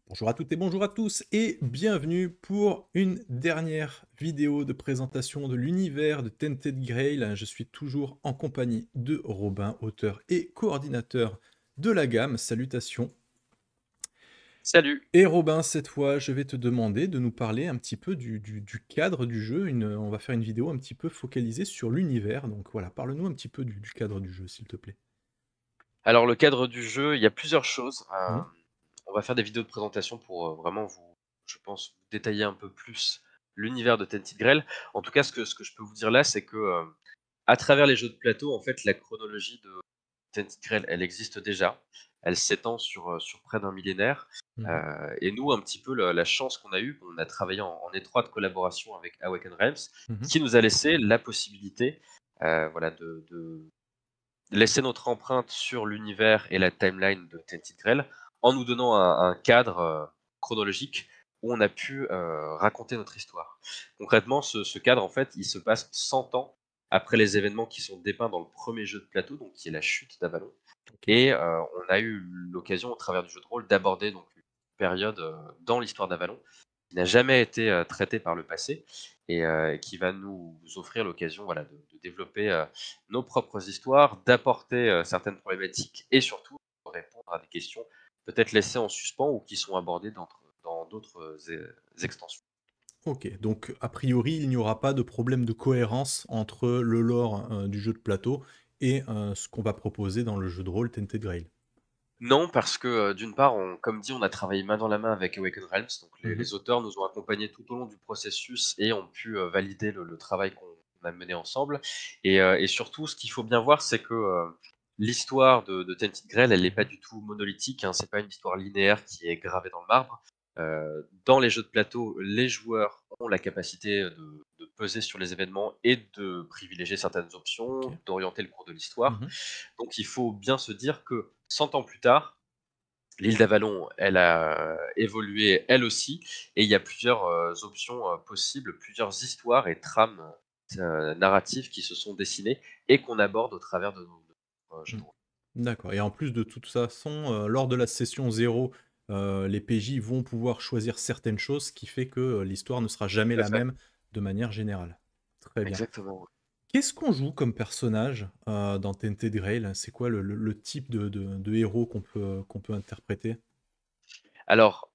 Bonjour à toutes et bonjour à tous et bienvenue pour une dernière vidéo de présentation de l'univers de Tented Grail. Je suis toujours en compagnie de Robin, auteur et coordinateur de la gamme. Salutations. Salut. Et Robin, cette fois, je vais te demander de nous parler un petit peu du cadre du jeu. On va faire une vidéo un petit peu focalisée sur l'univers. Donc voilà, parle-nous un petit peu du cadre du jeu, s'il te plaît. Alors le cadre du jeu, il y a plusieurs choses. Mhm, On va faire des vidéos de présentation pour, vraiment vous je pense, vous détailler un peu plus l'univers de Tented Grail. En tout cas, ce que je peux vous dire là, c'est que, à travers les jeux de plateau, en fait, la chronologie de Tented Grail, elle existe déjà. Elle s'étend sur près d'un millénaire, mhm. et nous, un petit peu, la chance qu'on a eue, on a travaillé en étroite collaboration avec Awaken Realms, Mhm. qui nous a laissé la possibilité, voilà, de laisser notre empreinte sur l'univers et la timeline de Tented Grail en nous donnant un cadre chronologique où on a pu raconter notre histoire. Concrètement, ce cadre, en fait, il se passe 100 ans après les événements qui sont dépeints dans le premier jeu de plateau, donc qui est la chute d'Avalon. Ok. Et on a eu l'occasion, au travers du jeu de rôle, d'aborder donc une période dans l'histoire d'Avalon qui n'a jamais été traitée par le passé et qui va nous offrir l'occasion, voilà, de développer nos propres histoires, d'apporter certaines problématiques et surtout de répondre à des questions peut-être laissées en suspens ou qui sont abordées dans d'autres extensions. Ok, donc a priori, il n'y aura pas de problème de cohérence entre le lore du jeu de plateau et ce qu'on va proposer dans le jeu de rôle Tented Grail. Non, parce que, d'une part, comme dit, on a travaillé main dans la main avec Awaken Realms, donc les Mhm. les auteurs nous ont accompagnés tout au long du processus et ont pu, valider le travail qu'on a mené ensemble et surtout, ce qu'il faut bien voir, c'est que, l'histoire de Tainted Grail, elle n'est pas Mhm. du tout monolithique, hein. C'est pas une histoire linéaire qui est gravée dans le marbre. Dans les jeux de plateau, les joueurs ont la capacité de peser sur les événements et de privilégier certaines Ok. options, d'orienter le cours de l'histoire. Mhm. Donc il faut bien se dire que 100 ans plus tard, l'île d'Avalon, elle a évolué elle aussi et il y a plusieurs, options, possibles, plusieurs histoires et trames, narratives qui se sont dessinées et qu'on aborde au travers de nos jeux Mm. de rôle. D'accord. Et en plus de toute façon, lors de la session 0, les PJ vont pouvoir choisir certaines choses, ce qui fait que l'histoire ne sera jamais Tout à la fait, même de manière générale. Très bien. exactement, ouais. Qu'est-ce qu'on joue comme personnage dans Tented Grail? C'est quoi le type de héros qu'on peut interpréter? Alors,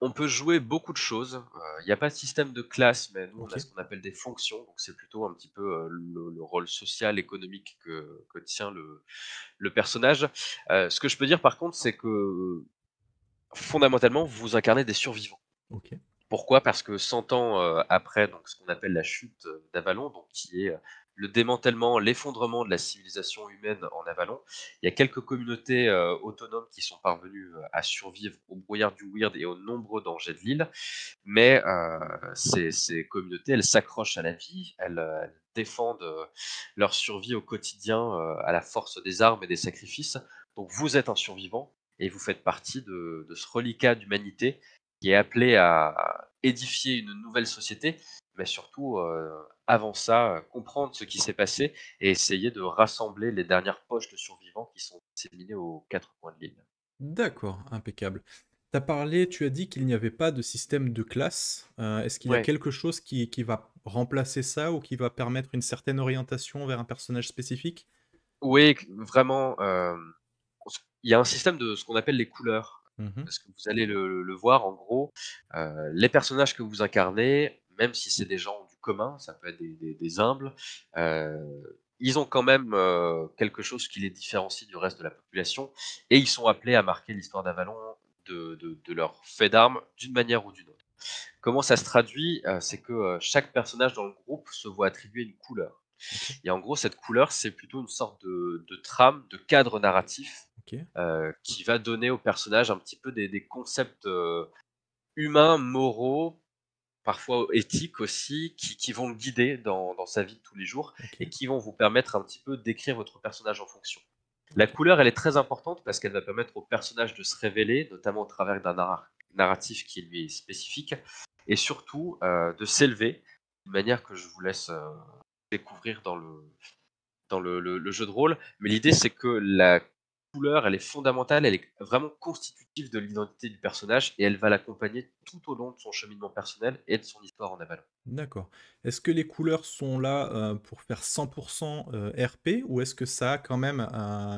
on peut jouer beaucoup de choses, il y a pas de système de classe, mais nous, on Ok. a ce qu'on appelle des fonctions, donc c'est plutôt un petit peu, le rôle social, économique que tient le personnage. Ce que je peux dire par contre, c'est que fondamentalement, vous incarnez des survivants. Ok. Pourquoi? Parce que 100 ans, après donc ce qu'on appelle la chute, d'Avalon, donc qui est, le démantèlement, l'effondrement de la civilisation humaine en Avalon, il y a quelques communautés, autonomes qui sont parvenues, à survivre au brouillard du Weird et aux nombreux dangers de l'île. Mais, ces communautés, elles s'accrochent à la vie, elles défendent, leur survie au quotidien, à la force des armes et des sacrifices. Donc vous êtes un survivant et vous faites partie de ce reliquat d'humanité qui est appelé à édifier une nouvelle société, mais surtout, avant ça, comprendre ce qui s'est passé et essayer de rassembler les dernières poches de survivants qui sont disséminées aux 4 coins de l'île. D'accord, impeccable. Tu as dit qu'il n'y avait pas de système de classe. Est-ce qu'il y a Ouais. quelque chose qui va remplacer ça ou qui va permettre une certaine orientation vers un personnage spécifique? Oui, vraiment, il y a un système de ce qu'on appelle les couleurs. Mhm. Parce que vous allez le voir en gros, les personnages que vous incarnez, même si c'est des gens du commun, ça peut être des humbles, ils ont quand même, quelque chose qui les différencie du reste de la population et ils sont appelés à marquer l'histoire d'Avalon de leurs faits d'armes d'une manière ou d'une autre. Comment ça se traduit? C'est que, chaque personnage dans le groupe se voit attribuer une couleur. Ok, Et en gros, cette couleur, c'est plutôt une sorte de trame, de cadre narratif, ok, qui va donner au personnage un petit peu des concepts, humains, moraux, parfois éthiques aussi, qui vont le guider dans sa vie de tous les jours ok, et qui vont vous permettre un petit peu d'écrire votre personnage en fonction. La ok. couleur, elle est très importante parce qu'elle va permettre au personnage de se révéler, notamment au travers d'un narratif qui lui est spécifique et surtout, de s'élever, d'une manière que je vous laisse, découvrir dans le jeu de rôle. Mais l'idée, c'est que la couleur, elle est fondamentale, elle est vraiment constitutive de l'identité du personnage et elle va l'accompagner tout au long de son cheminement personnel et de son histoire en aval. D'accord. Est-ce que les couleurs sont là, pour faire 100 RP ou est-ce que ça a quand même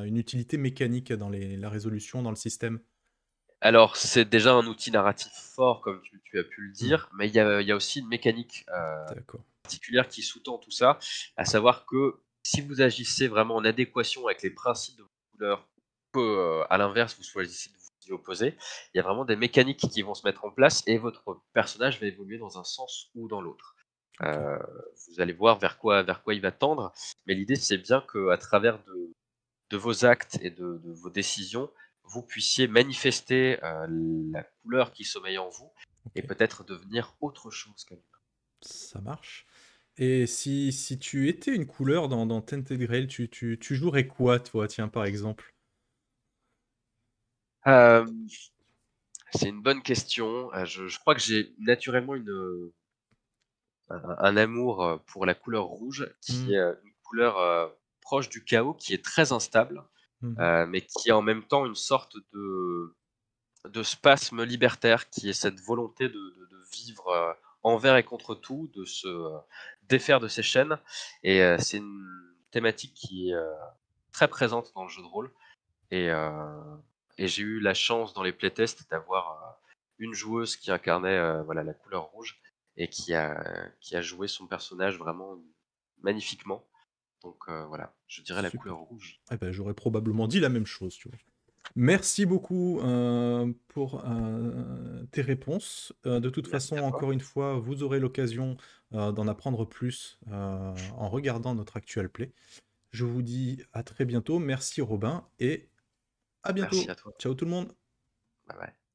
une utilité mécanique dans la résolution, dans le système? Alors, c'est déjà un outil narratif fort comme tu as pu le Mmh, dire, mais il y a aussi une mécanique, d'accord. particulière qui sous-tend tout ça, à savoir que si vous agissez vraiment en adéquation avec les principes de vos couleurs, que, à l'inverse, vous choisissez de vous y opposer, il y a vraiment des mécaniques qui vont se mettre en place et votre personnage va évoluer dans un sens ou dans l'autre. OK. Heu, Vous allez voir vers quoi il va tendre, mais l'idée, c'est bien qu'à travers de vos actes et de vos décisions, vous puissiez manifester, la couleur qui sommeille en vous et OK, peut-être devenir autre chose qu'elle. ça marche. Et si tu étais une couleur dans Tainted Grail, tu jouerais quoi toi, tiens, par exemple? Hem, c'est une bonne question, je crois que j'ai naturellement un amour, pour la couleur rouge qui Mmh. est, une couleur, proche du chaos, qui est très instable, Mmh. mais qui est en même temps une sorte de spasme libertaire, qui est cette volonté de vivre, envers et contre tout, de se, défaire de ses chaînes et c'est une thématique qui est, très présente dans le jeu de rôle et heu et j'ai eu la chance dans les playtests d'avoir, une joueuse qui incarnait, voilà, la couleur rouge et qui a joué son personnage vraiment magnifiquement. Donc voilà, je dirais la Super. couleur rouge. Eh ben, j'aurais probablement dit la même chose, tu vois? Merci beaucoup, pour, tes réponses. De toute Merci façon, à toi. encore une fois, vous aurez l'occasion, d'en apprendre plus, en regardant notre actual play. Je vous dis à très bientôt. Merci Robin et à Merci bientôt. à toi. Ciao tout le monde. Bye bye.